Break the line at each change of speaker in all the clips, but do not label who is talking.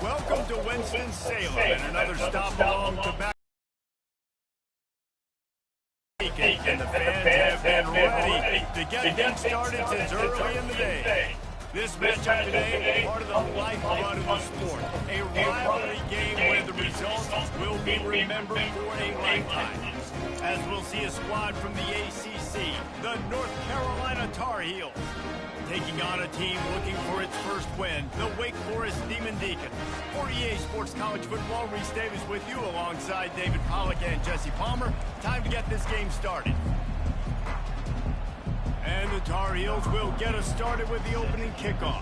Welcome to Winston-Salem and another stop along tobacco. And the fans have been ready to get things started since early in the day. This matchup today is part of the lifeblood of the sport. A rivalry game where the results will be remembered for a lifetime. As we'll see a squad from the ACC, the North Carolina Tar Heels, taking on a team looking for its first win, the Wake Forest Demon Deacons. For EA Sports College Football, Reese Davis with you alongside David Pollack and Jesse Palmer. Time to get this game started. And the Tar Heels will get us started with the opening kickoff.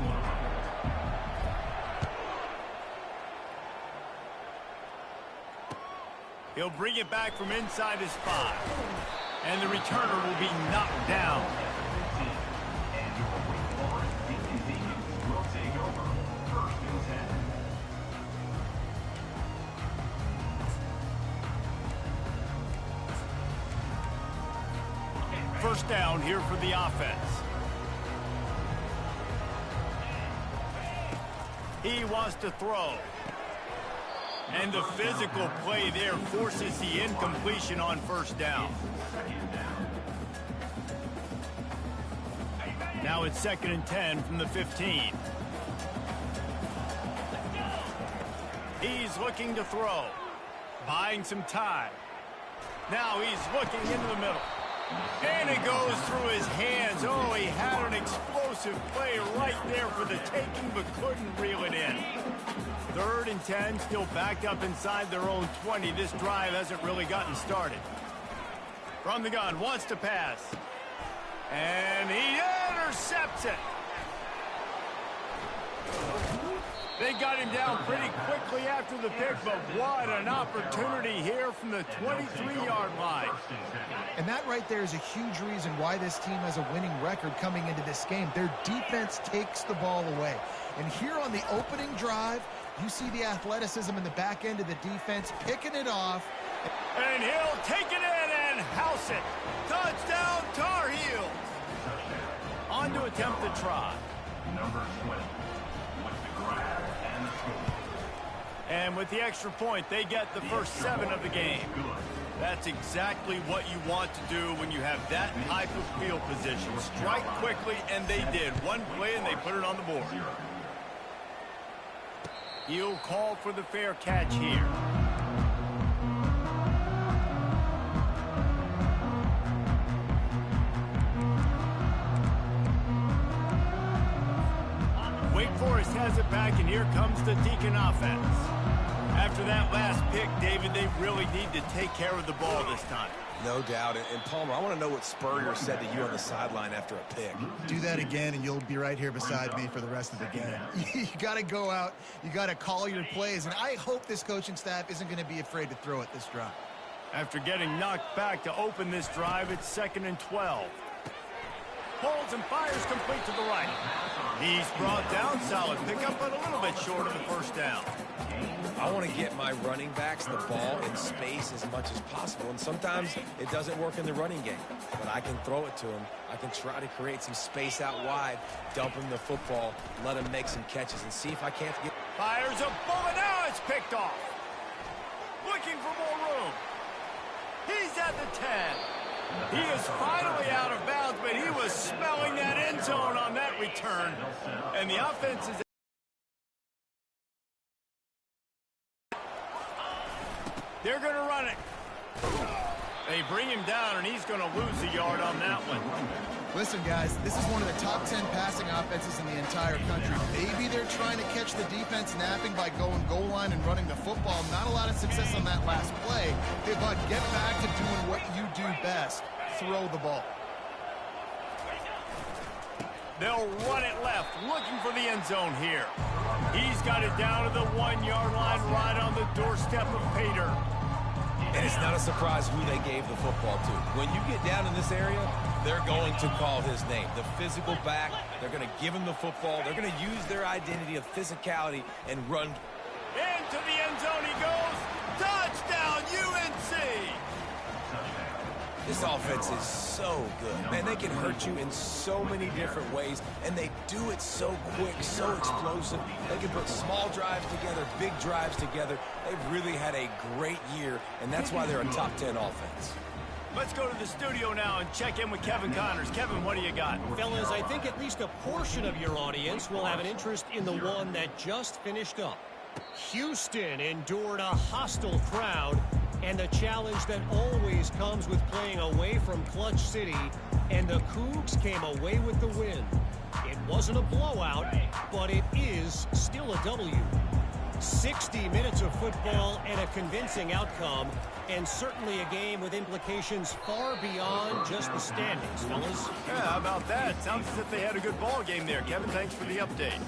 He'll bring it back from inside his 5. And the returner will be knocked down. First down here for the offense. He wants to throw. And the physical play there forces the incompletion on first down. Now it's 2nd and 10 from the 15. He's looking to throw. Buying some time. Now he's looking into the middle. And it goes through his hands. Oh, he had an explosive play right there for the taking, but couldn't reel it in. 3rd and 10, still backed up inside their own 20. This drive hasn't really gotten started. From the gun, wants to pass. And he intercepts it. They got him down pretty quickly after the pick, but what an opportunity here from the 23-yard line.
And that right there is a huge reason why this team has a winning record coming into this game. Their defense takes the ball away. And here on the opening drive, you see the athleticism in the back end of the defense picking it off.
And he'll take it in and house it. Touchdown, Tar Heels. On to attempt the try.
Number 20.
And with the extra point, they get the first 7 of the game. That's exactly what you want to do when you have that type of field position. Strike quickly, and they did. One play, and they put it on the board. He'll call for the fair catch here. Wake Forest has it back, and here comes the Deacon offense. After that last pick, David, they really need to take care of the ball this time.
No doubt. And Palmer, I want to know what Spurrier said to you on the sideline after a pick.
Do that again, and you'll be right here beside me for the rest of the game. You got to go out. You got to call your plays, and I hope this coaching staff isn't going to be afraid to throw it this drive.
After getting knocked back to open this drive, it's 2nd and 12. Holds and fires complete to the right. He's brought down. Solid pickup, but a little bit short of the first down.
I want to get my running backs the ball in space as much as possible, and sometimes it doesn't work in the running game, but I can throw it to him. I can try to create some space out wide, dump him the football, let him make some catches, and see if I can't get...
Fires a bullet. Now it's picked off. Looking for more room. He's at the 10. He is finally out of bounds, but he was smelling that end zone on that return. And the offense is... They're going to run it. They bring him down, and he's going to lose a yard on that one.
Listen, guys, this is one of the top 10 passing offenses in the entire country. Maybe they're trying to catch the defense napping by going goal line and running the football. Not a lot of success on that last play. Hey, bud, get back to doing what you do best. Throw the ball.
They'll run it left, looking for the end zone here. He's got it down to the 1-yard line, right on the doorstep of Pater.
And it's not a surprise who they gave the football to. When you get down in this area, they're going to call his name. The physical back, they're going to give him the football. They're going to use their identity of physicality and run.
Into the end zone he goes. Touchdown, UNC!
This offense is so good. Man, they can hurt you in so many different ways, and they do it so quick, so explosive. They can put small drives together, big drives together. They've really had a great year, and that's why they're a top 10 offense.
Let's go to the studio now and check in with Kevin Connors. Kevin, what do you got?
Fellas, I think at least a portion of your audience will have an interest in the one that just finished up. Houston endured a hostile crowd and the challenge that always comes with playing away from Clutch City, and the Cougs came away with the win. It wasn't a blowout, but it is still a W. 60 minutes of football and a convincing outcome, and certainly a game with implications far beyond just the standings, fellas.
Yeah, how about that? Sounds as if they had a good ball game there. Kevin, thanks for the update.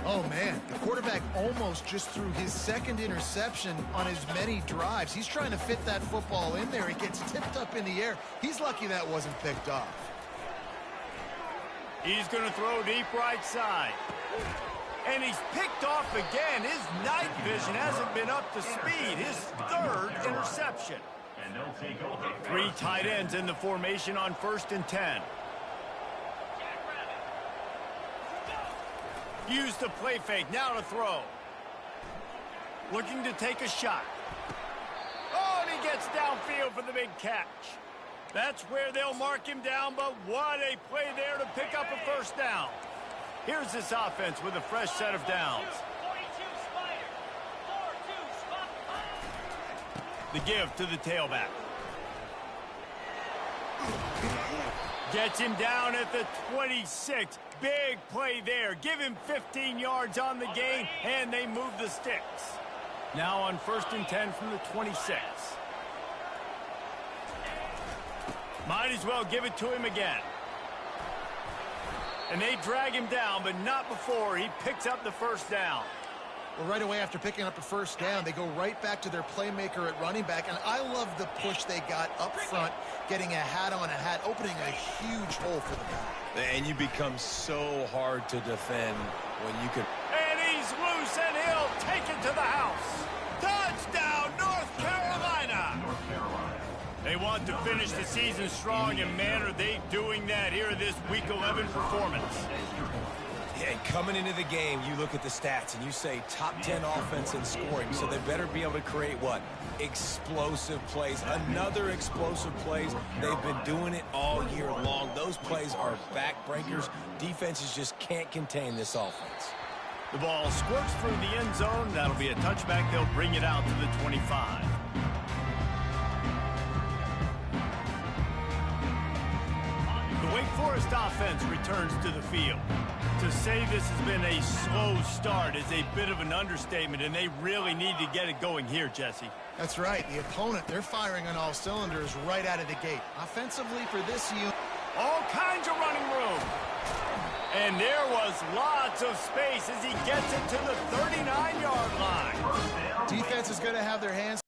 Oh, man, the quarterback almost just threw his second interception on as many drives. He's trying to fit that football in there. It gets tipped up in the air. He's lucky that wasn't picked off.
He's going to throw deep right side. And he's picked off again. His night vision hasn't been up to speed. His third interception. 3 tight ends in the formation on 1st and 10. Use the play fake. Now to throw. Looking to take a shot. Oh, and he gets downfield for the big catch. That's where they'll mark him down, but what a play there to pick up a first down. Here's this offense with a fresh set of downs. The give to the tailback. Gets him down at the 26. Big play there. Give him 15 yards on the gain, and they move the sticks. Now on 1st and 10 from the 26. Might as well give it to him again. And they drag him down, but not before he picks up the first down.
Well, right away after picking up the first down, they go right back to their playmaker at running back. And I love the push they got up front, getting a hat on a hat, opening a huge hole for the back.
And you become so hard to defend when you can.
And he's loose, and he'll take it to the house. Touchdown, North Carolina! They want to finish the season strong, and man, are they doing that here in this Week 11 performance.
Yeah, coming into the game, you look at the stats and you say top 10 offense in scoring, so they better be able to create what? Explosive plays. Another explosive plays. They've been doing it all year long. Those plays are backbreakers. Defenses just can't contain this offense.
The ball squirts through the end zone. That'll be a touchback. They'll bring it out to the 25. The Wake Forest offense returns to the field. To say this has been a slow start is a bit of an understatement, and they really need to get it going here, Jesse.
That's right. The opponent, they're firing on all cylinders right out of the gate. Offensively for this unit.
All kinds of running room. And there was lots of space as he gets it to the 39-yard line.
Defense is going to have their hands.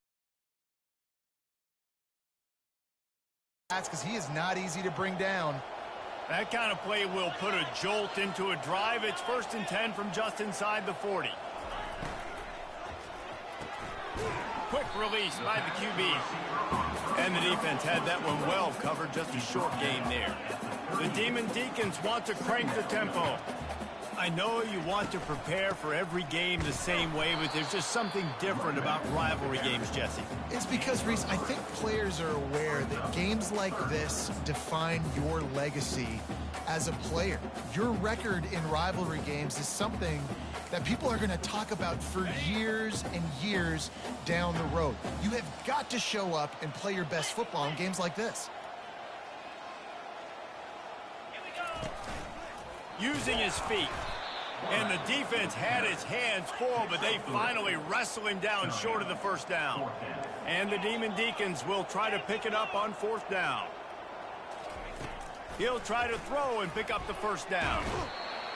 That's because he is not easy to bring down.
That kind of play will put a jolt into a drive. It's 1st and 10 from just inside the 40. Quick release by the QB. And the defense had that one well covered. Just a short game there. The Demon Deacons want to crank the tempo. I know you want to prepare for every game the same way, but there's just something different about rivalry games, Jesse.
It's because, Reese, I think players are aware that games like this define your legacy as a player. Your record in rivalry games is something that people are going to talk about for years and years down the road. You have got to show up and play your best football in games like this.
Using his feet. And the defense had his hands full, but they finally wrestle him down short of the first down. And the Demon Deacons will try to pick it up on 4th down. He'll try to throw and pick up the first down.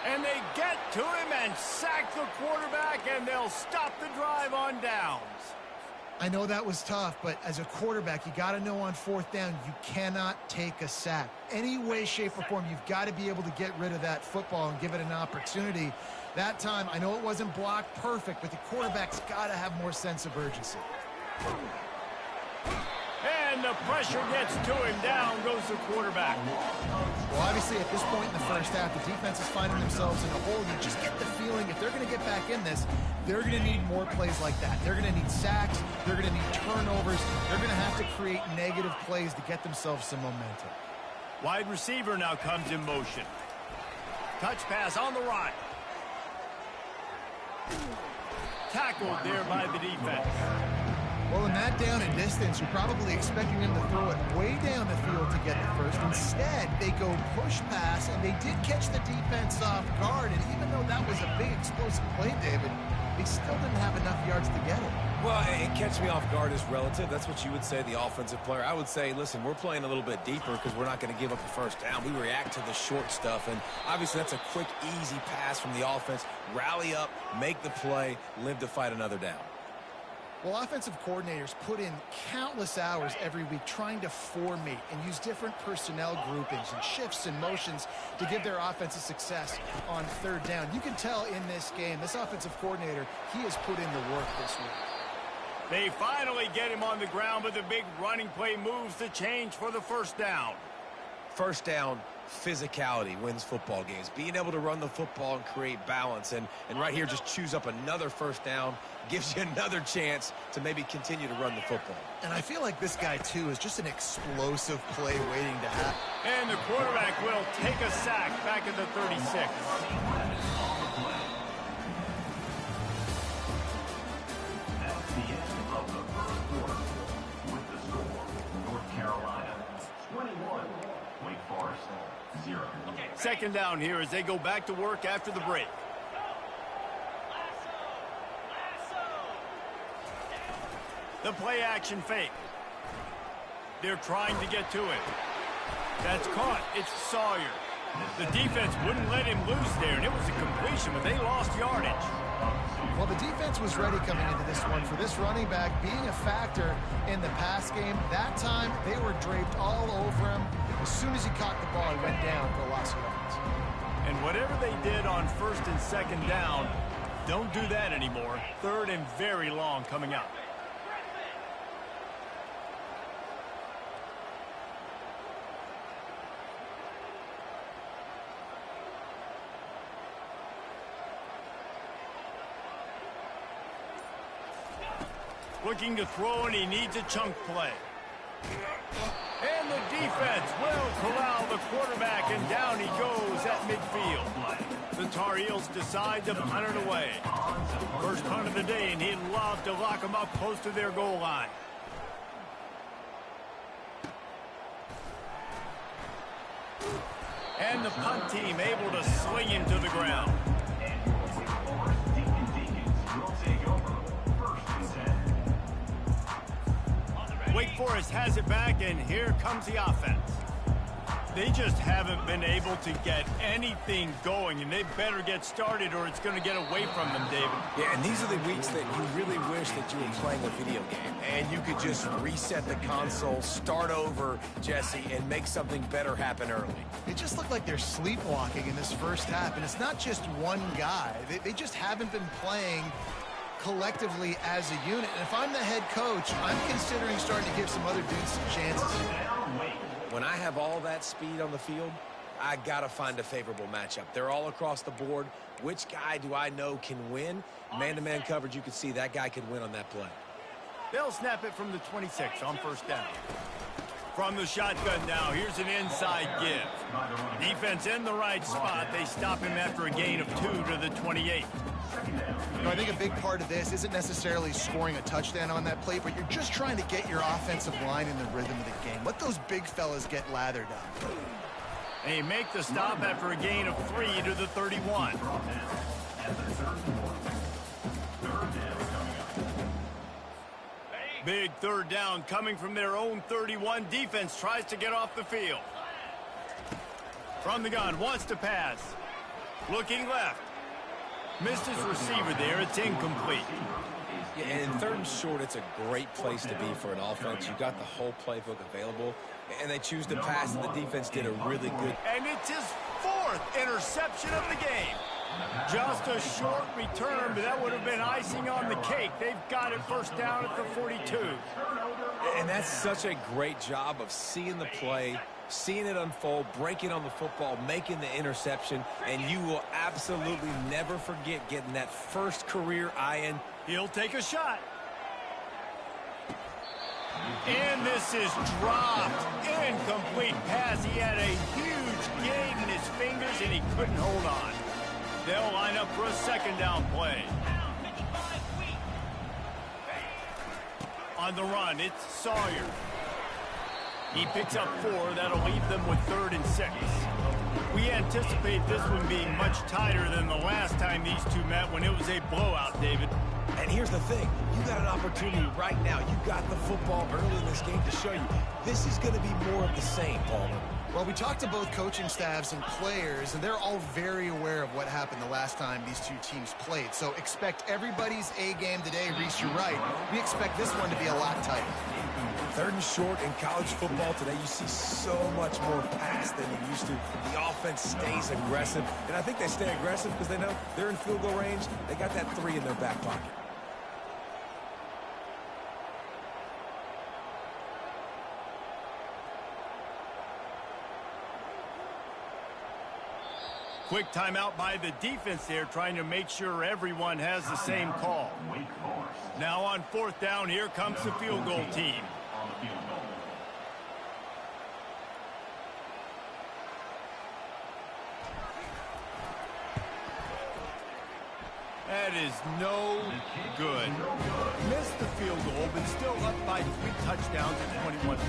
And they get to him and sack the quarterback, and they'll stop the drive on downs.
I know that was tough, but as a quarterback, you got to know on 4th down, you cannot take a sack. Any way, shape, or form, you've got to be able to get rid of that football and give it an opportunity. That time, I know it wasn't blocked perfect, but the quarterback's got to have more sense of urgency.
And And the pressure gets to him. Down goes the quarterback.
Well, obviously, at this point in the first half, the defense is finding themselves in a hole. You just get the feeling if they're going to get back in this, they're going to need more plays like that. They're going to need sacks. They're going to need turnovers. They're going to have to create negative plays to get themselves some momentum.
Wide receiver now comes in motion. Touch pass on the right. Tackled there by the defense.
Well, in that down and distance, you're probably expecting them to throw it way down the field to get the first. Instead, they go push pass, and they did catch the defense off guard. And even though that was a big explosive play, David, they still didn't have enough yards to get it.
Well, and catch me off guard is relative. That's what you would say, the offensive player. I would say, listen, we're playing a little bit deeper because we're not going to give up the first down. We react to the short stuff, and obviously that's a quick, easy pass from the offense. Rally up, make the play, live to fight another down.
Well, offensive coordinators put in countless hours every week trying to formate and use different personnel groupings and shifts and motions to give their offensive success on third down. You can tell in this game, this offensive coordinator, he has put in the work this week.
They finally get him on the ground, but the big running play moves the change for the first down.
First down, physicality wins football games. Being able to run the football and create balance. And right here, just choose up another first down, gives you another chance to maybe continue to run the football.
And I feel like this guy, too, is just an explosive play waiting to happen.
And the quarterback will take a sack back at the 36. Second down here as they go back to work after the break. The play action fake. They're trying to get to it. That's caught. It's Sawyer. The defense wouldn't let him loose there, and it was a completion, but they lost yardage.
Well, the defense was ready coming into this one for this running back being a factor in the pass game. That time, they were draped all over him. As soon as he caught the ball, he went down for a loss of yards.
And whatever they did on first and second down, don't do that anymore. Third and very long coming up. Looking to throw, and he needs a chunk play. And the defense will corral the quarterback, and down he goes at midfield. The Tar Heels decide to punt it away. First punt of the day, and he'd love to lock them up close to their goal line. And the punt team able to sling him to the ground. Wake Forest has it back, and here comes the offense. They just haven't been able to get anything going, and they better get started or it's going to get away from them, David.
Yeah, and these are the weeks that you really wish that you were playing a video game, and you could just reset the console, start over, Jesse, and make something better happen early.
It just looked like they're sleepwalking in this first half, and it's not just one guy. They just haven't been playing collectively as a unit. And if I'm the head coach, I'm considering starting to give some other dudes some chances.
When I have all that speed on the field, I got to find a favorable matchup. They're all across the board. Which guy do I know can win? Man-to-man coverage, you can see that guy can win on that play.
They'll snap it from the 26 on first down. From the shotgun now, here's an inside give. Defense in the right spot. They stop him after a gain of 2 to the 28.
You know, I think a big part of this isn't necessarily scoring a touchdown on that play, but you're just trying to get your offensive line in the rhythm of the game. Let those big fellas get lathered up.
They make the stop after a gain of 3 to the 31. Big third down coming from their own 31. Defense tries to get off the field. From the gun, wants to pass. Looking left. Missed his receiver there. It's incomplete.
Yeah, and third and short, it's a great place to be for an offense. You got the whole playbook available, and they choose to pass, and the defense did a really good.
And it's his 4th interception of the game. Just a short return, but that would have been icing on the cake. They've got it first down at the 42.
And that's such a great job of seeing the play, seeing it unfold, breaking on the football, making the interception, and you will absolutely never forget getting that first career IN.
He'll take a shot. And this is dropped. Incomplete pass. He had a huge gain in his fingers, and he couldn't hold on. They'll line up for a second down play. On the run, it's Sawyer. He picks up 4. That'll leave them with 3rd and 6. We anticipate this one being much tighter than the last time these two met when it was a blowout, David.
And here's the thing. You got an opportunity right now. You got the football early in this game to show you this is going to be more of the same, Palmer.
Well, we talked to both coaching staffs and players, and they're all very aware of what happened the last time these two teams played. So expect everybody's A game today. Reese, you're right. We expect this one to be a lot tighter.
3rd and short in college football today, you see so much more pass than you used to. The offense stays aggressive, and I think they stay aggressive because they know they're in field goal range. They got that 3 in their back pocket.
Quick timeout by the defense there, trying to make sure everyone has the same call. Now on 4th down, here comes the field goal team. That is no good. Missed the field goal, but still up by 3 touchdowns at 21 points.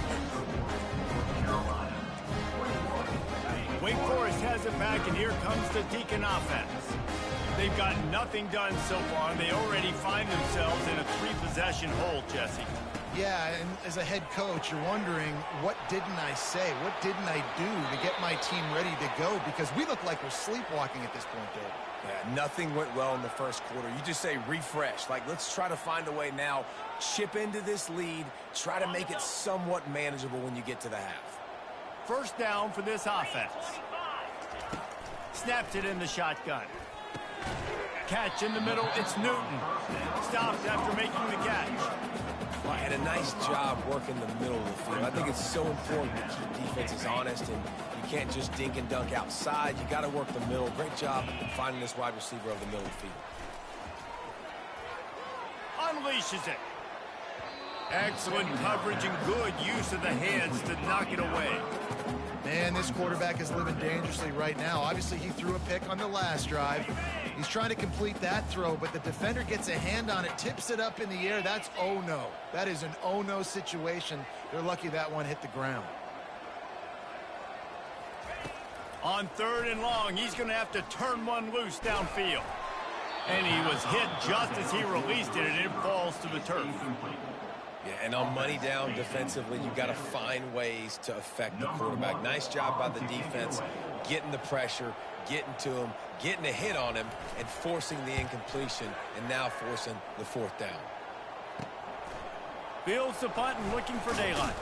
Wake Forest has it back, and here comes the Deacon offense. They've got nothing done so far, and they already find themselves in a 3-possession hole, Jesse.
Yeah, and as a head coach, you're wondering, what didn't I say? What didn't I do to get my team ready to go? Because we look like we're sleepwalking at this point, Dave.
Yeah, nothing went well in the first quarter. You just say refresh. Like, let's try to find a way now. Chip into this lead. Try to make it somewhat manageable when you get to the half.
First down for this offense. Snaps it in the shotgun. Catch in the middle. It's Newton. Stopped after making the catch.
Well, and a nice job working the middle of the field. I think it's so important to keep defenses honest, and you can't just dink and dunk outside. You got to work the middle. Great job finding this wide receiver over the middle of the field.
Unleashes it. Excellent coverage and good use of the hands to knock it away.
Man, this quarterback is living dangerously right now. Obviously, he threw a pick on the last drive. He's trying to complete that throw, but the defender gets a hand on it, tips it up in the air. That's oh-no. That is an oh-no situation. They're lucky that one hit the ground.
On 3rd and long, he's going to have to turn one loose downfield. And he was hit just as he released it, and it falls to the turf.
Yeah, and on money down defensively, you've got to find ways to affect the quarterback. Nice job by the defense, getting the pressure, getting to him, getting a hit on him, and forcing the incompletion, and now forcing the 4th down.
Fields the punt and looking for daylight.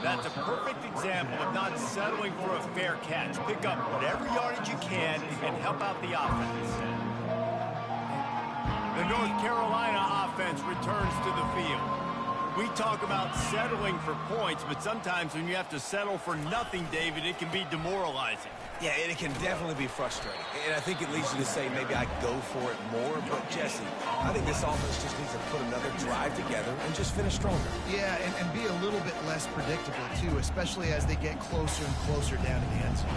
That's a perfect example of not settling for a fair catch. Pick up whatever yardage you can and help out the offense. The North Carolina offense returns to the field. We talk about settling for points, but sometimes when you have to settle for nothing, David, it can be demoralizing.
Yeah, and it can definitely be frustrating. And I think it leads you to say maybe I go for it more. But, Jesse, I think this offense just needs to put another drive together and just finish stronger.
Yeah, and be a little bit less predictable, too, especially as they get closer and closer down to the end zone.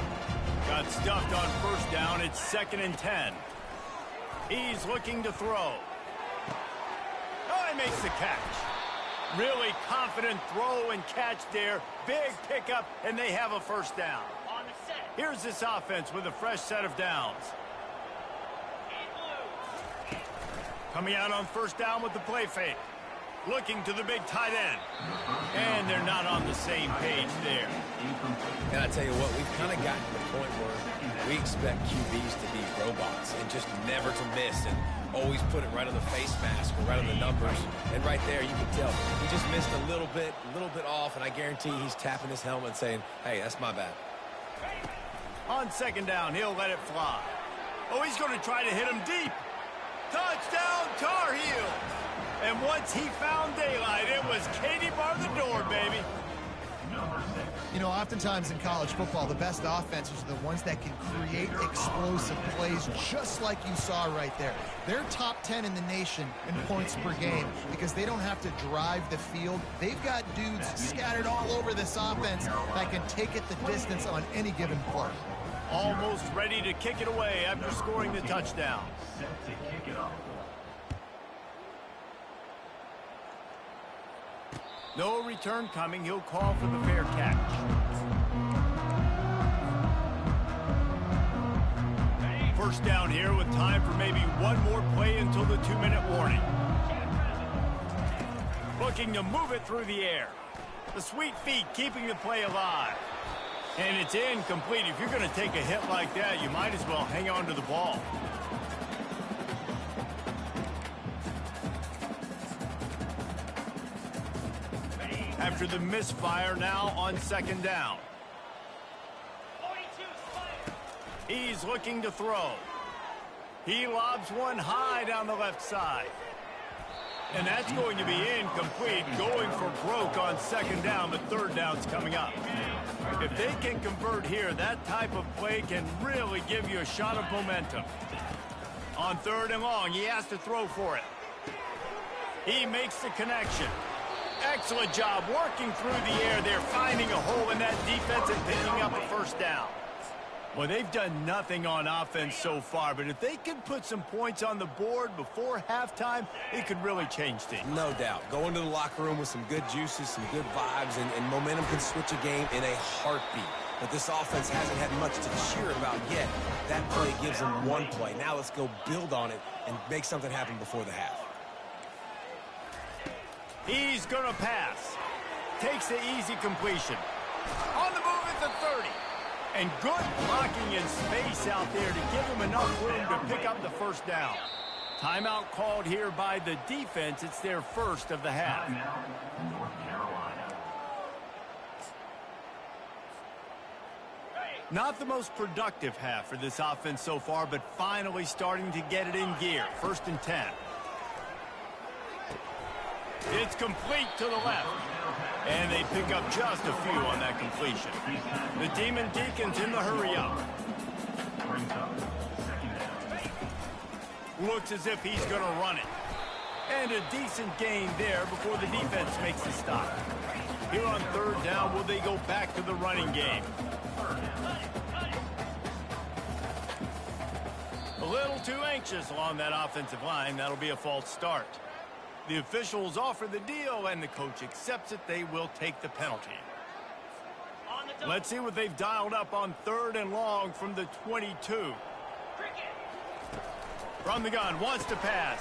Got
stuffed on 1st down. It's 2nd and 10. He's looking to throw. Oh, he makes the catch. Really confident throw and catch there. Big pickup, and they have a 1st down. Here's this offense with a fresh set of downs. Coming out on 1st down with the play fake. Looking to the big tight end. And they're not on the same page there.
And I tell you what, we've kind of gotten to the point where we expect QBs to be robots and just never to miss and always put it right on the face mask or right on the numbers. And right there, you can tell he just missed a little bit off, and I guarantee he's tapping his helmet saying, hey, that's my bad.
On 2nd down, he'll let it fly. Oh, he's going to try to hit him deep. Touchdown, Tar Heels. And once he found daylight, it was Katie bar the door, baby.
You know, oftentimes in college football, the best offenses are the ones that can create explosive plays, just like you saw right there. They're top 10 in the nation in points per game because they don't have to drive the field. They've got dudes scattered all over this offense that can take it the distance on any given play.
Almost ready to kick it away after scoring the touchdown. No return coming. He'll call for the fair catch. First down here with time for maybe one more play until the 2-minute warning. Looking to move it through the air. The sweet feet keeping the play alive. And it's incomplete. If you're going to take a hit like that, you might as well hang on to the ball. After the misfire, now on second down. He's looking to throw. He lobs one high down the left side. And that's going to be incomplete, going for broke on second down, but third down's coming up. If they can convert here, that type of play can really give you a shot of momentum. On third and long, he has to throw for it. He makes the connection. Excellent job working through the air there, finding a hole in that defense and picking up a first down. Well, they've done nothing on offense so far, but if they can put some points on the board before halftime, it could really change things.
No doubt. Go into the locker room with some good juices, some good vibes, and momentum can switch a game in a heartbeat. But this offense hasn't had much to cheer about yet. That play gives them one play. Now let's go build on it and make something happen before the half.
He's going to pass. Takes the easy completion. On the move at the 30. And good blocking in space out there to give him enough room to pick up the first down. Timeout called here by the defense. It's their first of the half. Not the most productive half for this offense so far, but finally starting to get it in gear. 1st and 10. It's complete to the left. And they pick up just a few on that completion. The Demon Deacons in the hurry up. Looks as if he's going to run it. And a decent gain there before the defense makes the stop. Here on third down, will they go back to the running game? A little too anxious along that offensive line. That'll be a false start. The officials offer the deal, and the coach accepts it. They will take the penalty. Let's see what they've dialed up on third and long from the 22. From the gun, wants to pass.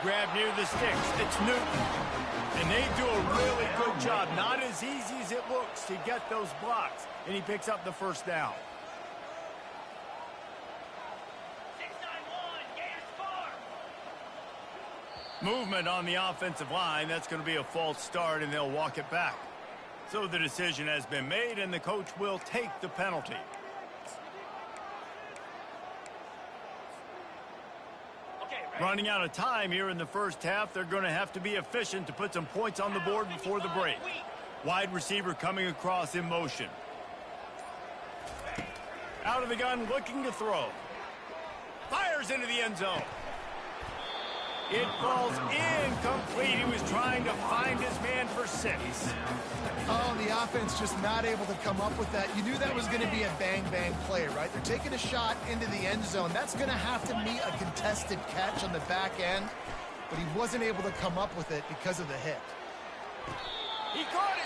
Grab near the sticks. It's Newton. And they do a really good job. Not as easy as it looks to get those blocks. And he picks up the first down. Movement on the offensive line. That's going to be a false start, and they'll walk it back. So the decision has been made, and the coach will take the penalty. Running out of time here in the first half. They're going to have to be efficient to put some points on the board before the break. Wide receiver coming across in motion. Out of the gun, looking to throw. Fires into the end zone. It falls incomplete. He was trying to find his man for 6.
Oh, the offense just not able to come up with that. You knew that was going to be a bang-bang play, right? They're taking a shot into the end zone. That's going to have to meet a contested catch on the back end, but he wasn't able to come up with it because of the hit.
He caught it.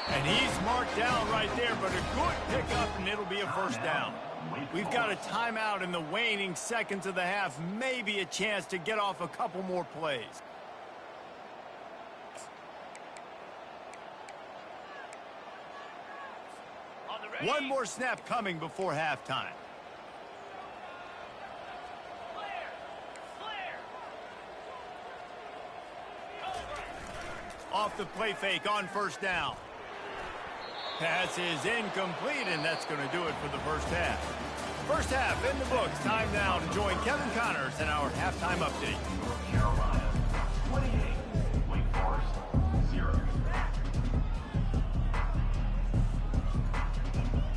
And he's marked down right there, but a good pickup, and it'll be a first down. We've got a timeout in the waning seconds of the half. Maybe a chance to get off a couple more plays. One more snap coming before halftime. Off the play fake on first down. Pass is incomplete, and that's going to do it for the first half. First half in the books. Time now to join Kevin Connors in our halftime update.
North Carolina, 28. Wake Forest, 0.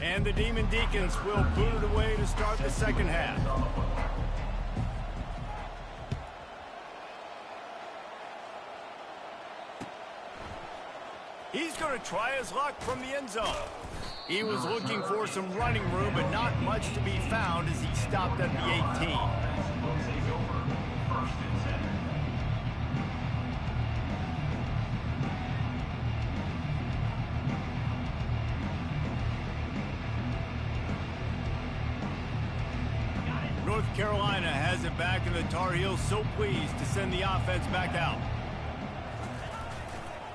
And the Demon Deacons will boot it away to start the second half. He's going to try his luck from the end zone. He was looking for some running room, but not much to be found as he stopped at the 18. North Carolina has it back, and the Tar Heels so pleased to send the offense back out.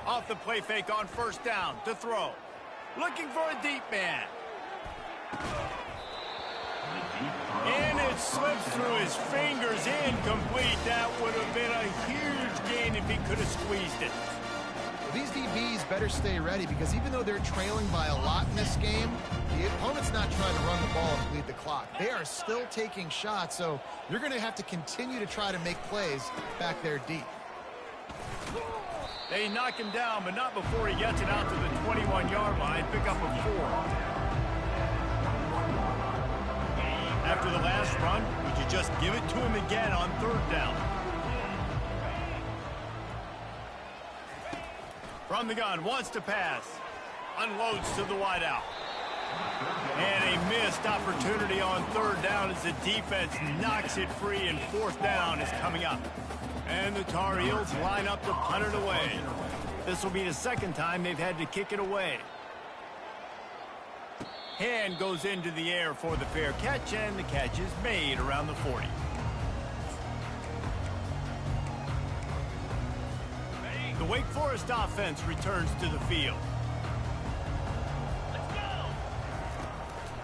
Off the play fake on first down to throw. Looking for a deep man. And it slips through his fingers, incomplete. That would have been a huge gain if he could have squeezed it.
These DBs better stay ready, because even though they're trailing by a lot in this game, the opponent's not trying to run the ball and bleed the clock. They are still taking shots, so you're going to have to continue to try to make plays back there deep.
They knock him down, but not before he gets it out to the 21-yard line. Pick up a 4. After the last run, would you just give it to him again on third down? From the gun, wants to pass. Unloads to the wideout. And a missed opportunity on third down as the defense knocks it free, and fourth down is coming up. And the Tar Heels line up to punt it away. This will be the second time they've had to kick it away. Hand goes into the air for the fair catch, and the catch is made around the 40. The Wake Forest offense returns to the field. Let's go.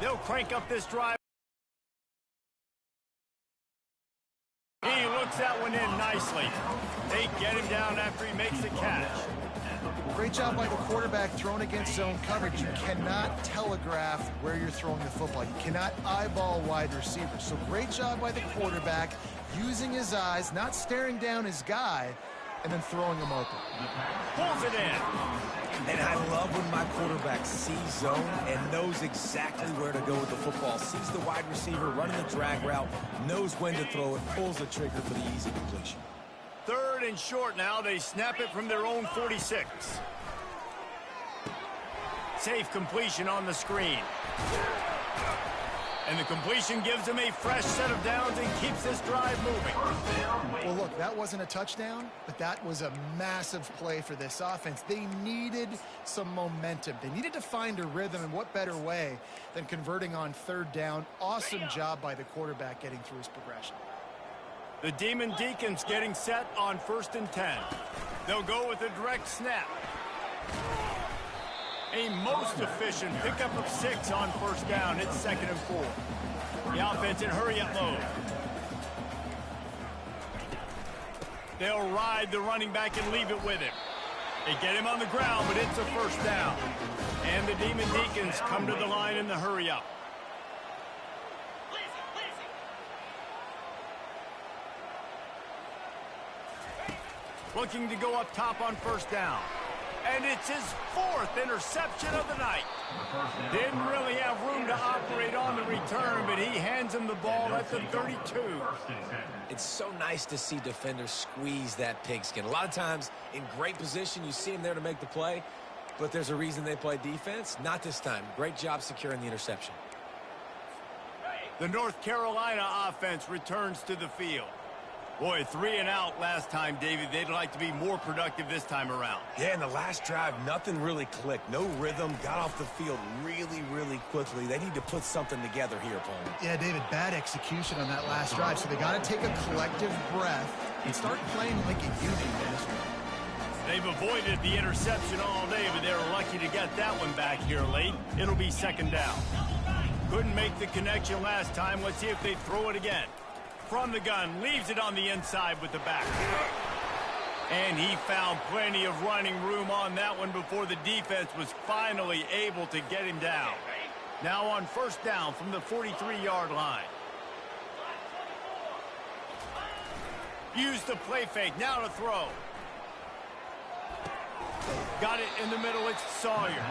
They'll crank up this drive. He looks that one in nicely. They get him down after he makes the catch.
Great job by the quarterback throwing against zone coverage. You cannot telegraph where you're throwing the football. You cannot eyeball wide receivers. So great job by the quarterback using his eyes, not staring down his guy, and then throwing him open.
Pulls it in.
And I love when my quarterback sees zone and knows exactly where to go with the football. Sees the wide receiver running the drag route, knows when to throw it, pulls the trigger for the easy completion.
Third and short now. They snap it from their own 46. Safe completion on the screen. And the completion gives them a fresh set of downs and keeps this drive moving.
Well, look, that wasn't a touchdown, but that was a massive play for this offense. They needed some momentum. They needed to find a rhythm, and what better way than converting on third down. Awesome job by the quarterback getting through his progression.
The Demon Deacons getting set on 1st and 10. They'll go with a direct snap. A most efficient pickup of 6 on first down. It's 2nd and 4. The offense in hurry-up mode. They'll ride the running back and leave it with him. They get him on the ground, but it's a first down. And the Demon Deacons come to the line in the hurry-up. Looking to go up top on first down. And it's his 4th interception of the night. Didn't really have room to operate on the return, but he hands him the ball at the 32.
It's so nice to see defenders squeeze that pigskin. A lot of times in great position, you see him there to make the play, but there's a reason they play defense. Not this time. Great job securing the interception.
The North Carolina offense returns to the field. Boy, 3 and out last time, David. They'd like to be more productive this time around.
Yeah, in the last drive, nothing really clicked. No rhythm, got off the field really, really quickly. They need to put something together here, opponent.
Yeah, David, bad execution on that last drive, so they got to take a collective breath and start playing like a unit.
They've avoided the interception all day, but they were lucky to get that one back here late. It'll be 2nd down. Couldn't make the connection last time. Let's see if they throw it again. From the gun, leaves it on the inside with the back. And he found plenty of running room on that one before the defense was finally able to get him down. Now on first down from the 43-yard line. Use the play fake. Now to throw. Got it in the middle. It's Sawyer.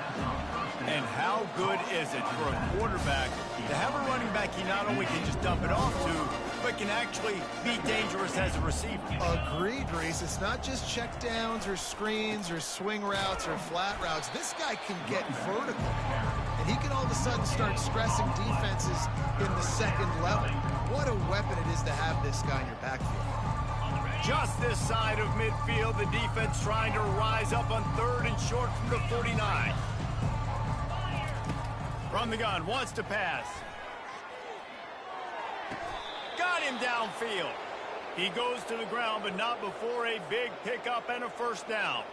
And how good is it for a quarterback to have a running back he not only can just dump it off to, but can actually be dangerous as a receiver?
Agreed, Reese. It's not just check downs or screens or swing routes or flat routes. This guy can get vertical. And he can all of a sudden start stressing defenses in the second level. What a weapon it is to have this guy in your backfield.
Just this side of midfield, the defense trying to rise up on 3rd and short from the 49. From the gun, wants to pass. Got him downfield. He goes to the ground, but not before a big pickup and a first down.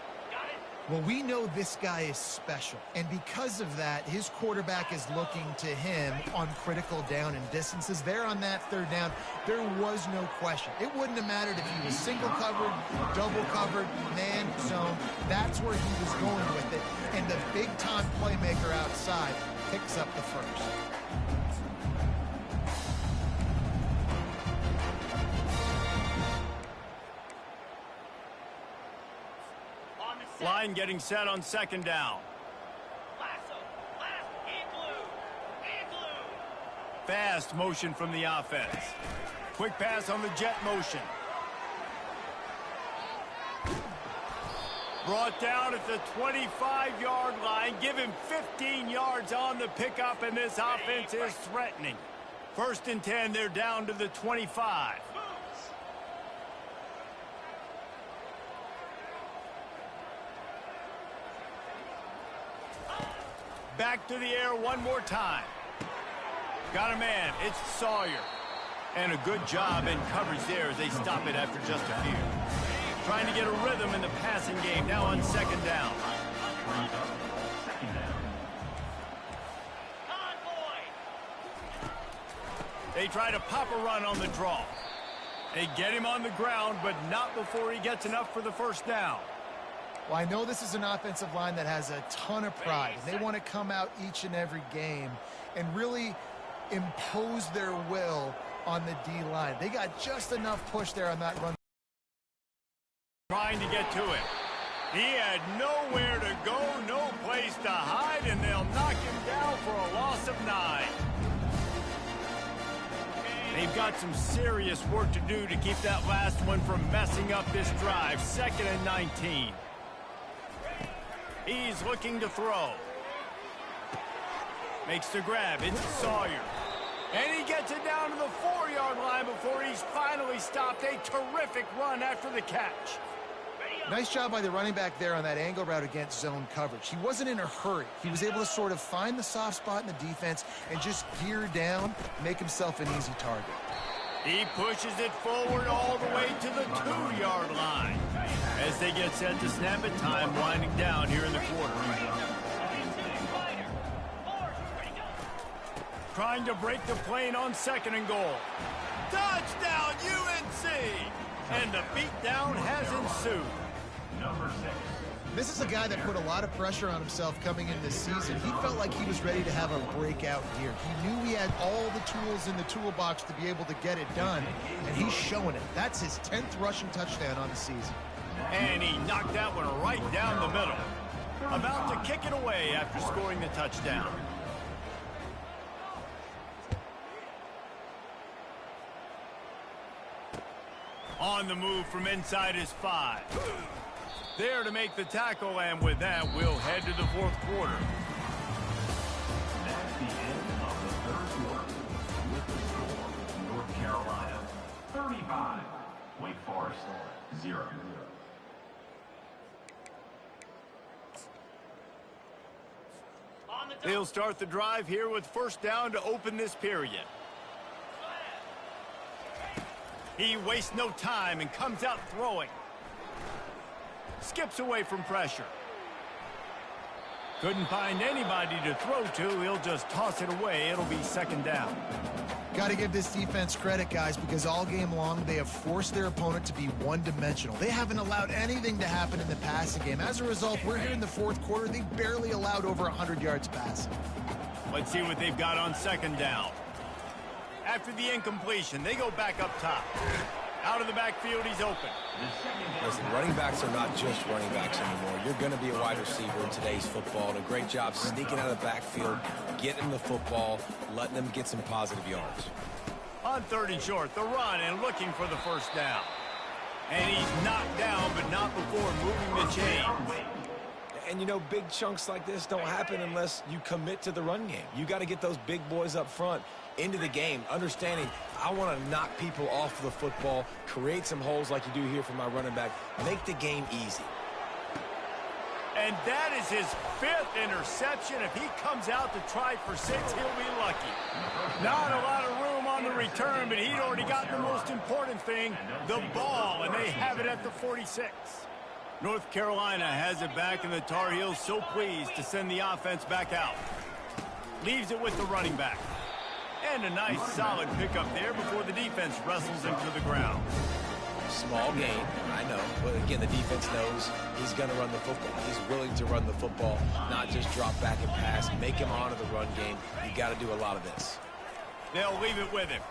Well, we know this guy is special, and because of that, his quarterback is looking to him on critical down and distances. There on that 3rd down, there was no question. It wouldn't have mattered if he was single covered, double covered, man zone. That's where he was going with it, and the big-time playmaker outside picks up the first.
Line getting set on 2nd down. Fast motion from the offense. Quick pass on the jet motion. Brought down at the 25-yard line. Give him 15 yards on the pickup, and this offense is threatening. 1st and 10, they're down to the 25. Back to the air one more time. Got a man. It's Sawyer. And a good job in coverage there as they stop it after just a few. Trying to get a rhythm in the passing game now on 2nd down. They try to pop a run on the draw. They get him on the ground, but not before he gets enough for the first down.
Well, I know this is an offensive line that has a ton of pride, and they want to come out each and every game and really impose their will on the D-line. They got just enough push there on that run.
Trying to get to it. He had nowhere to go, no place to hide, and they'll knock him down for a loss of 9. They've got some serious work to do to keep that last one from messing up this drive. 2nd and 19. He's looking to throw. Makes the grab. It's Sawyer. And he gets it down to the 4-yard line before he's finally stopped. A terrific run after the catch.
Nice job by the running back there on that angle route against zone coverage. He wasn't in a hurry. He was able to sort of find the soft spot in the defense and just gear down, make himself an easy target.
He pushes it forward all the way to the 2-yard line. As they get set to snap it, time winding down here in the quarter. Trying to break the plane on 2nd and goal. Touchdown, UNC! And the beatdown has ensued.
Number 6.
This is a guy that put a lot of pressure on himself coming in this season. He felt like he was ready to have a breakout year. He knew he had all the tools in the toolbox to be able to get it done, and he's showing it. That's his 10th rushing touchdown on the season.
And he knocked that one right down the middle. About to kick it away after scoring the touchdown. On the move from inside his 5. There to make the tackle, and with that, we'll head to the 4th quarter.
That's the end of the 3rd quarter. With the score, North Carolina 35, Wake Forest 0.
They'll start the drive here with first down to open this period. He wastes no time and comes out throwing. Skips away from pressure. Couldn't find anybody to throw to. He'll just toss it away. It'll be second down.
Got to give this defense credit, guys, because all game long they have forced their opponent to be one-dimensional. They haven't allowed anything to happen in the passing game. As a result, we're here in the fourth quarter. They barely allowed over 100 yards passing.
Let's see what they've got on second down. After the incompletion, they go back up top. Out of the backfield, he's open.
Listen, running backs are not just running backs anymore. You're going to be a wide receiver in today's football. And a great job sneaking out of the backfield, getting the football, letting them get some positive yards.
On third and short, the run and looking for the first down. And he's knocked down, but not before moving the chains.
And, you know, big chunks like this don't happen unless you commit to the run game. You got to get those big boys up front into the game, understanding I want to knock people off the football, create some holes like you do here for my running back, make the game easy.
And that is his 5th interception. If he comes out to try for 6, he'll be lucky. Not a lot of room on the return, but he'd already gotten the most important thing, the ball, and they have it at the 46. North Carolina has it back, and the Tar Heels so pleased to send the offense back out. Leaves it with the running back. And a nice solid pickup there before the defense wrestles him to the ground.
Small gain, I know. But again, the defense knows he's going to run the football. He's willing to run the football, not just drop back and pass, make him honor the run game. You got to do a lot of this.
They'll leave it with him.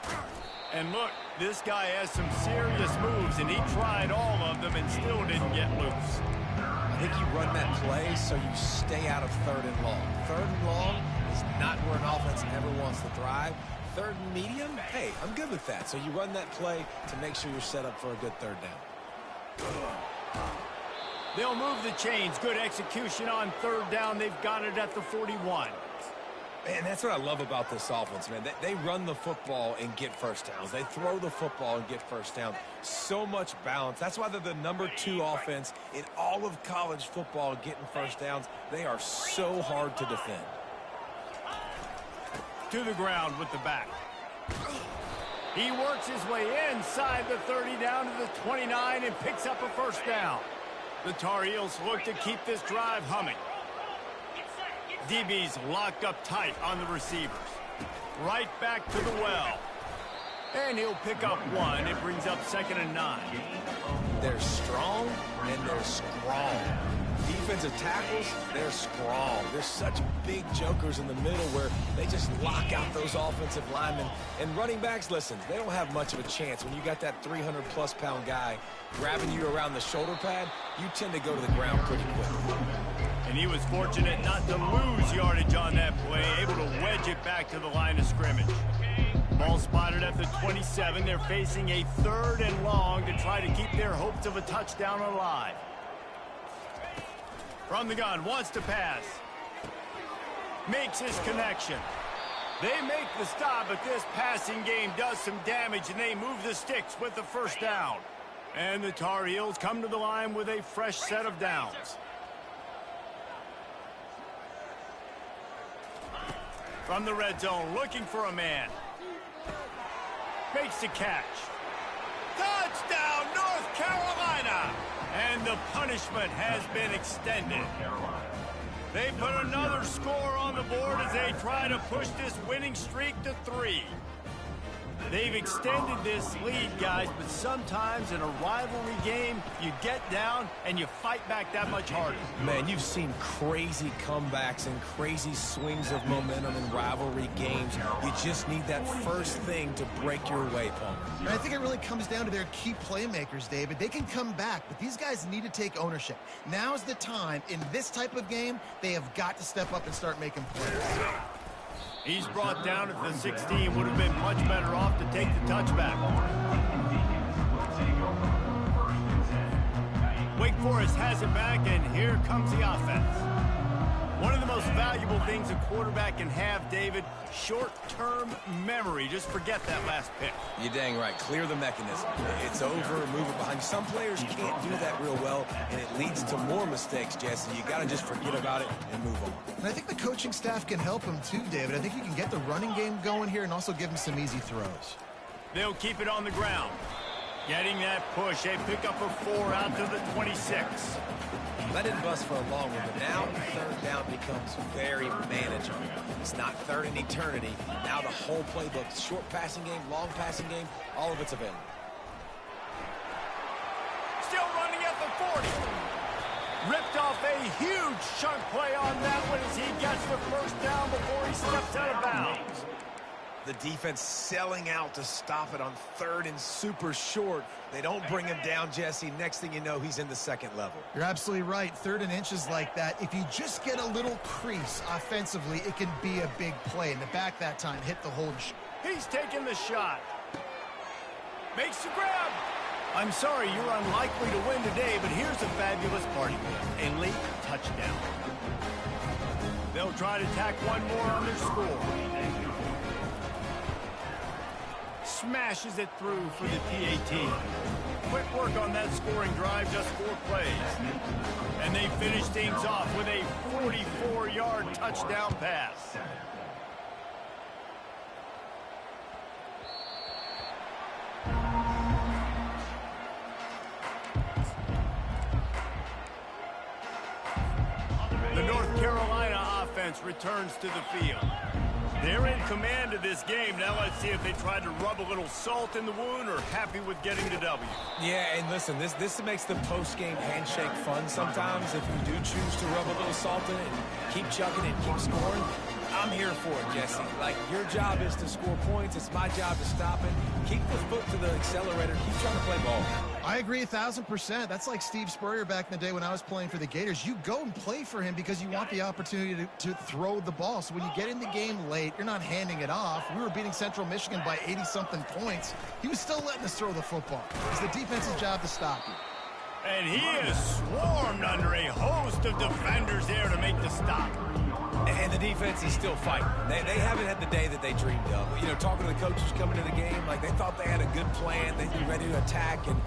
And look, this guy has some serious moves, and he tried all of them and still didn't get loose.
I think you run that play so you stay out of third and long. Third and long is not where an offense ever wants to thrive. Third and medium, hey, I'm good with that. So you run that play to make sure you're set up for a good third down.
They'll move the chains. Good execution on third down. They've got it at the 41.
Man, that's what I love about this offense, man. They run the football and get first downs. They throw the football and get first downs. So much balance. That's why they're the #2 offense in all of college football getting first downs. They are so hard to defend.
To the ground with the back. He works his way inside the 30 down to the 29 and picks up a first down. The Tar Heels look to keep this drive humming. DB's locked up tight on the receivers. Right back to the well. And he'll pick up 1. It brings up 2nd and 9.
They're strong and they're strong. Defensive tackles, they're strong. There's such big jokers in the middle where they just lock out those offensive linemen. And running backs, listen, they don't have much of a chance. When you got that 300-plus pound guy grabbing you around the shoulder pad, you tend to go to the ground pretty quick.
And he was fortunate not to lose yardage on that play, able to wedge it back to the line of scrimmage. Ball spotted at the 27. They're facing a 3rd and long to try to keep their hopes of a touchdown alive. From the gun, wants to pass. Makes his connection. They make the stop, but this passing game does some damage, and they move the sticks with the first down. And the Tar Heels come to the line with a fresh set of downs. From the red zone, looking for a man. Makes the catch. Touchdown, North Carolina! And the punishment has been extended. They put another score on the board as they try to push this winning streak to 3. They've extended this lead, guys, but sometimes in a rivalry game, you get down and you fight back that much harder.
Man, you've seen crazy comebacks and crazy swings of momentum in rivalry games. You just need that first thing to break your way, Palmer.
And I think it really comes down to their key playmakers, David. They can come back, but these guys need to take ownership. Now's the time. In this type of game, they have got to step up and start making plays.
He's brought down at the 16. Would have been much better off to take the touchback. Wake Forest has it back, and here comes the offense. One of the most valuable things a quarterback can have, David, short-term memory. Just forget that last pick.
You're dang right. Clear the mechanism. It's over, move it behind you. Some players can't do that real well, and it leads to more mistakes, Jesse. You got to just forget about it and move on.
And I think the coaching staff can help him too, David. I think you can get the running game going here and also give him some easy throws.
They'll keep it on the ground. Getting that push, a pickup of 4 out to the 26.
That didn't bust for a long one, but now third down becomes very manageable. It's not third in eternity. Now the whole playbook, short passing game, long passing game, all of it's available.
Still running at the 40. Ripped off a huge chunk play on that one as he gets the first down before he steps out of bounds.
The defense selling out to stop it on third and super short. They don't bring him down, Jesse. Next thing you know, he's in the second level.
You're absolutely right. Third and inches like that, if you just get a little crease offensively, it can be a big play. And the back that time hit the hold.
He's taking the shot. Makes the grab. I'm sorry, you're unlikely to win today, but here's a fabulous party win. A late touchdown. They'll try to tack one more on their score. Smashes it through for the PAT. Quick work on that scoring drive, just 4 plays. And they finish things off with a 44-yard touchdown pass. The North Carolina offense returns to the field. They're in command of this game. Now let's see if they try to rub a little salt in the wound or happy with getting the W.
Yeah, and listen, this makes the post-game handshake fun sometimes. If you do choose to rub a little salt in it and keep chucking and keep scoring, I'm here for it, Jesse. Like, your job is to score points. It's my job to stop it. Keep the foot to the accelerator. Keep trying to play ball.
I agree 1,000%. That's like Steve Spurrier back in the day when I was playing for the Gators. You go and play for him because you want the opportunity to throw the ball. So when you get in the game late, you're not handing it off. We were beating Central Michigan by 80-something points. He was still letting us throw the football. It's the defense's job to stop you.
And he is swarmed under a host of defenders there to make the stop.
And the defense is still fighting. They haven't had the day that they dreamed of. You know, talking to the coaches coming to the game, like they thought they had a good plan. They'd be ready to attack and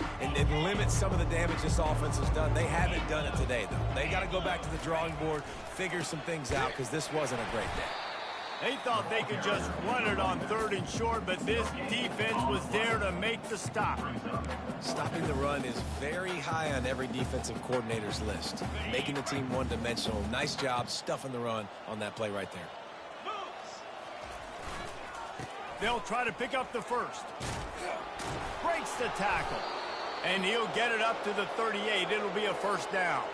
limit some of the damage this offense has done. They haven't done it today, though. They got to go back to the drawing board, figure some things out, because this wasn't a great day.
They thought they could just run it on third and short, but this defense was there to make the stop.
Stopping the run is very high on every defensive coordinator's list. Making the team one-dimensional. Nice job stuffing the run on that play right there.
They'll try to pick up the first. Breaks the tackle. And he'll get it up to the 38. It'll be a first down.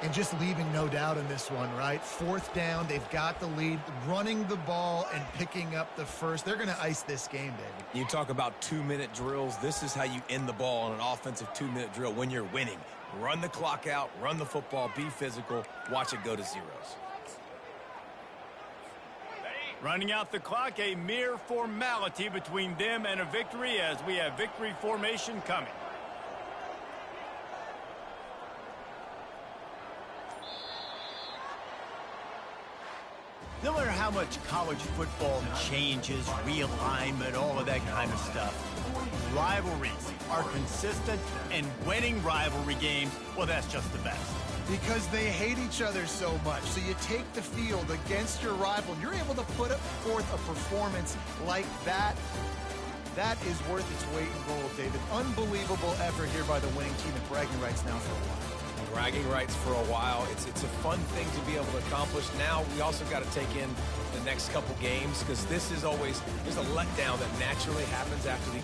And just leaving no doubt in this one, right? 4th down, they've got the lead, running the ball and picking up the first. They're going to ice this game, David.
You talk about 2-minute drills. This is how you end the ball on an offensive 2-minute drill when you're winning. Run the clock out, run the football, be physical, watch it go to zeros.
Running out the clock, a mere formality between them and a victory as we have victory formation coming. No matter how much college football changes, realignment, all of that kind of stuff, rivalries are consistent, and winning rivalry games, well, that's just the best.
Because they hate each other so much. So you take the field against your rival, and you're able to put forth a performance like that. That is worth its weight in gold, David. Unbelievable effort here by the winning team at bragging rights now for a while.
Bragging rights for a while. It's a fun thing to be able to accomplish. Now we also got to take in the next couple games because this is always, there's a letdown that naturally happens after the